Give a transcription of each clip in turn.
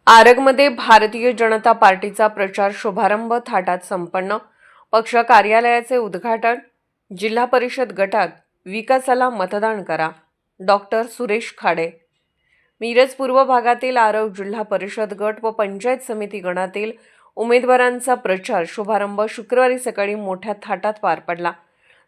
आरगमध्ये भारतीय जनता पार्टीचा प्रचार शुभारंभ थाटात संपन्न. पक्ष कार्यालयाचे उद्घाटन. जिल्हा परिषद गटात विकासाला मतदान करा. डॉक्टर सुरेश खाडे. मिरज पूर्व भागातील आरग जिल्हा परिषद गट व पंचायत समिती गणातील उमेदवारांचा प्रचार शुभारंभ शुक्रवारी सकाळी मोठ्या थाटात पार पडला.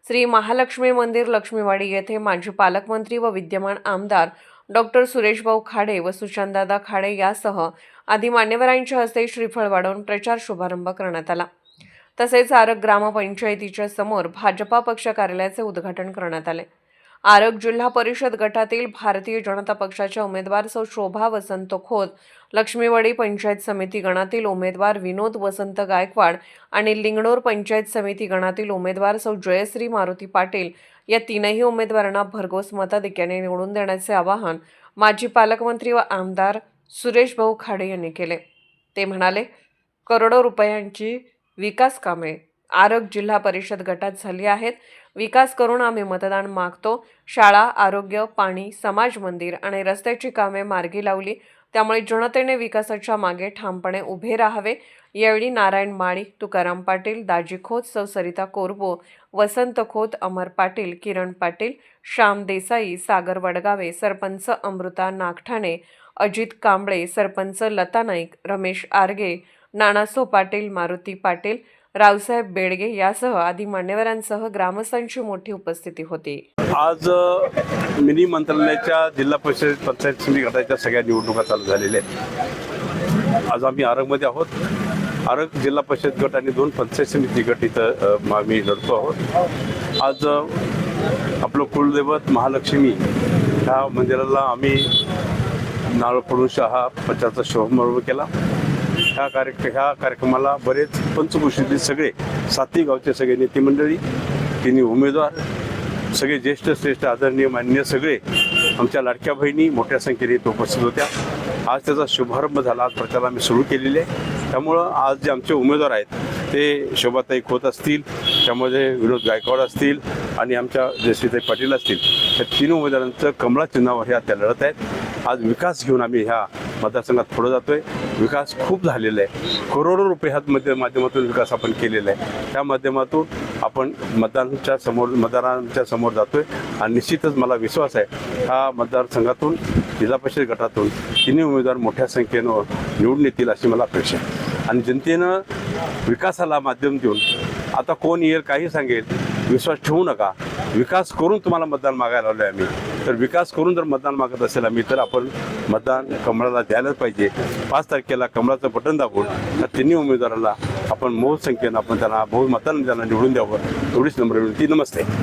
श्री महालक्ष्मी मंदिर लक्ष्मीवाडी येथे माजी पालकमंत्री व विद्यमान आमदार डॉक्टर सुरेशभाऊ खाडे व सुशांतदादा खाडे यासह आदी मान्यवरांच्या हस्ते श्रीफळ वाढवून प्रचार शुभारंभ करण्यात आला. तसेच आरग ग्रामपंचायतीच्या समोर भाजपा पक्ष कार्यालयाचे उद्घाटन करण्यात आले. आरग जिल्हा परिषद गटातील भारतीय जनता पक्षाच्या उमेदवार सौ शोभा वसंत खोत, लक्ष्मीवाडी पंचायत समिती गणातील उमेदवार विनोद वसंत गायकवाड आणि लिंगणोर पंचायत समिती गणातील उमेदवार सौ जयश्री मारुती पाटील या तीनही उमेदवारांना भरघोस मताधिक्याने निवडून देण्याचे आवाहन माजी पालकमंत्री व आमदार सुरेशभाऊ खाडे यांनी केले. ते म्हणाले, करोडो रुपयांची विकास कामे आरग जिल्हा परिषद गटात झाली आहेत. विकास करून आम्ही मतदान मागतो. शाळा, आरोग्य, पाणी, समाज मंदिर आणि रस्त्याची कामे मार्गी लावली. त्यामुळे जनतेने विकासाच्या मागे ठामपणे उभे राहावे. यावेळी नारायण माळी, तुकाराम पाटील, दाजी खोत, सौ सरिता कोरबो, वसंत खोत, अमर पाटील, किरण पाटील, श्याम देसाई, सागर वडगावे, सरपंच अमृता नागठाणे, अजित कांबळे, सरपंच लता नाईक, रमेश आरगे, नानासो पाटील, मारुती पाटील, रावसाहेब बेडगे यासह आदी मान्यवरांसह ग्रामस्थांची मोठी उपस्थिती होती. आज मिनी मंत्रालयाच्या जिल्हा परिषद पंचायत समिती गटाच्या सगळ्या निवडणुका चालू झालेल्या आहेत. आज आम्ही आरगमध्ये आहोत. आरग जिल्हा परिषद गट आणि 2 पंचायत समिती गट इथं आम्ही लढतो आहोत. आज आपलं कुलदैवत महालक्ष्मी ह्या मंदिराला आम्ही नारळ फोडून हा प्रचाराचा शुभारंभ केला. ह्या कार्यक्रमाला बरेच पंचक्रोशीतील सगळे 7 गावचे सगळे नेते मंडळी, तिन्ही उमेदवार, सगळे ज्येष्ठ श्रेष्ठ आदरणीय मान्य सगळे आमच्या लाडक्या बहिणी मोठ्या संख्येने इथे उपस्थित होत्या. आज त्याचा शुभारंभ झाला. आज प्रचार आम्ही सुरू केलेले आहे. त्यामुळं आज जे आमचे उमेदवार आहेत ते शोभाताई खोत असतील, त्यामध्ये विनोद गायकवाड असतील आणि आमच्या जयश्रीताई पाटील असतील, या 3 उमेदवारांचं कमळा चिन्हावर ह्या त्या लढत आहेत. आज विकास घेऊन आम्ही ह्या मतदारसंघात पुढे जातोय. विकास खूप झालेला आहे. करोडो रुपये ह्या माध्यमातून विकास आपण केलेला आहे. त्या माध्यमातून आपण मतदारांच्या समोर जातोय आणि निश्चितच मला विश्वास आहे ह्या मतदारसंघातून जिल्हा परिषद गटातून 3 उमेदवार मोठ्या संख्येनं निवडून येतील अशी मला अपेक्षा आहे. आणि जनतेनं विकासाला माध्यम देऊन आता कोण येईल काही सांगेल विश्वास ठेवू नका. विकास करून तुम्हाला मतदान मागायला आलो आहे आम्ही. तर विकास करून जर मतदान मागत असेल आम्ही तर आपण मतदान कमळाला द्यायलाच पाहिजे. 5 तारखेला कमळाचं बटन दाबून त्या 3 उमेदवाराला आपण बहुसंख्येनं आपण त्यांना बहुमतानं त्यांना निवडून द्यावं एवढीच नम्र विनंती. नमस्ते.